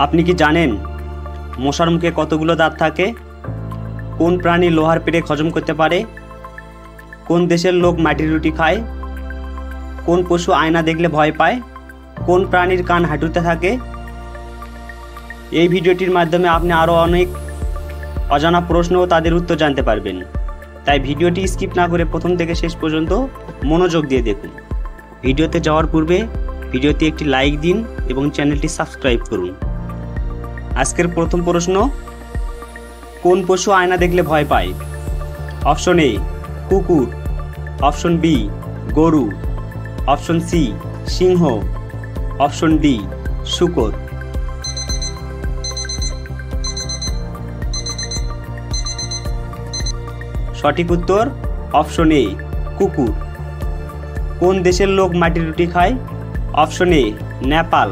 আপনি কি জানেন মশার মুখে কতগুলো দাঁত থাকে? কোন প্রাণী লোহার পেরেক হজম করতে পারে? কোন দেশের লোক মাটির রুটি খায়? কোন পশু আয়না দেখলে ভয় পায়? কোন প্রাণীর কান হাঁটুতে থাকে? এই ভিডিওটির মাধ্যমে আপনি আরও অনেক অজানা প্রশ্ন ও তাদের উত্তর জানতে পারবেন। তাই ভিডিওটি স্কিপ না করে প্রথম থেকে শেষ পর্যন্ত মনোযোগ দিয়ে দেখুন। ভিডিওতে যাওয়ার পূর্বে ভিডিওতে একটি লাইক দিন এবং চ্যানেলটি সাবস্ক্রাইব করুন। আজকের প্রথম প্রশ্ন, কোন পশু আয়না দেখলে ভয় পায়? অপশন এ কুকুর, অপশন বি গরু, অপশন সি সিংহ, অপশন ডি শূকর। সঠিক উত্তর অপশন এ কুকুর। কোন দেশের লোক মাটির রুটি খায়? Option A Nepal,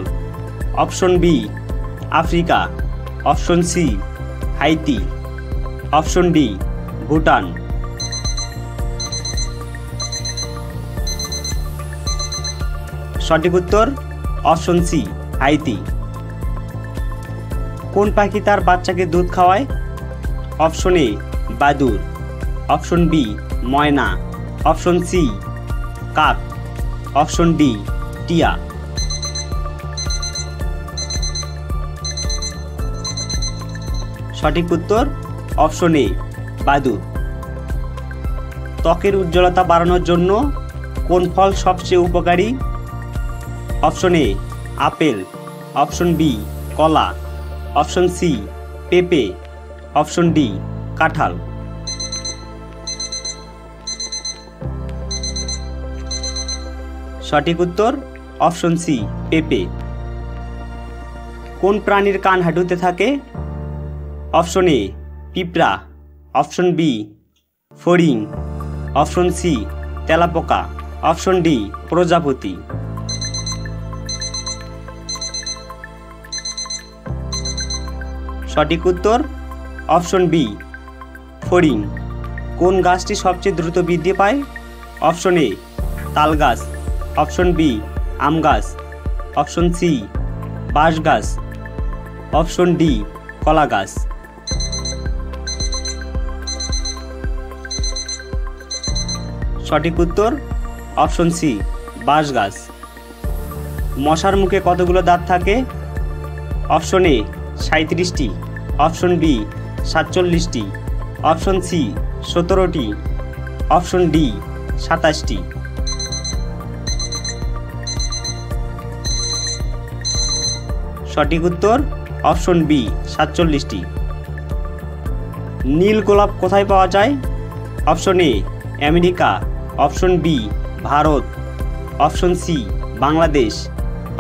option B Africa, option C Haiti, option D Bhutan. সঠিক উত্তর অপশন সি হাইতি। কোন পাখি তার বাচ্চাকে দুধ খাওয়ায়? অপশন এ বাদুড়, অপশন বি ময়না, অপশন সি কাক, অপশন ডি টিয়া। সঠিক উত্তর অপশন এ বাদুড়। ত্বকের উজ্জ্বলতা বাড়ানোর জন্য কোন ফল সবচেয়ে উপকারী? Option A apple, option B কলা, অপশন সি পেঁপে, অপশন ডি কাঁঠাল। সঠিক উত্তর অপশন সি পেঁপে। কোন প্রাণীর কান হাঁটুতে থাকে? অপশন এ পিঁপড়া, অপশন বি ফড়িং, অপশন সি তেলাপোকা, অপশন ডি প্রজাপতি। সঠিক উত্তর অপশন বি ফড়িং। কোন গাছটি সবচেয়ে দ্রুত বৃদ্ধি পায়? অপশন এ তাল গাছ, অপশন বি আম গাছ, অপশন সি বাঁশ গাছ, অপশন ডি কলা গাছ। সঠিক উত্তর অপশন সি বাঁশ গাছ। মশার মুখে কতগুলো দাঁত থাকে? অপশন এ 37টি, অপশন বি 47টি, অপশন সি 17টি, অপশন ডি 27টি। সঠিক উত্তর অপশন বি 47টি। নীল গোলাপ কোথায় পাওয়া যায়? Option A America, option B Bharat, option C Bangladesh,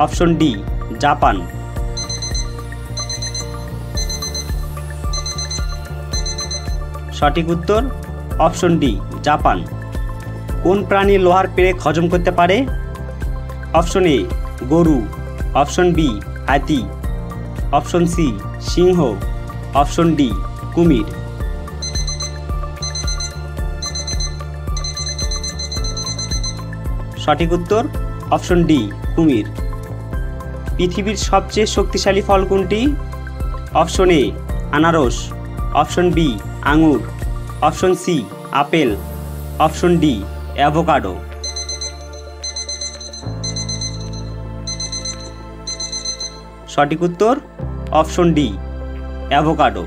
option D Japan. সঠিক উত্তর অপশন ডি জাপান। কোন প্রাণী লোহার পেরেক হজম করতে পারে? অপশন এ গরু, অপশন বি হাতি, অপশন সি সিংহ, অপশন ডি কুমির। সঠিক উত্তর অপশন ডি কুমির। পৃথিবীর সবচেয়ে শক্তিশালী ফল কোনটি? অপশন এ আনারস, অপশন বি আঙুর, option C apple, option D avocado. সঠিক উত্তর অপশন ডি অ্যাভোকাডো।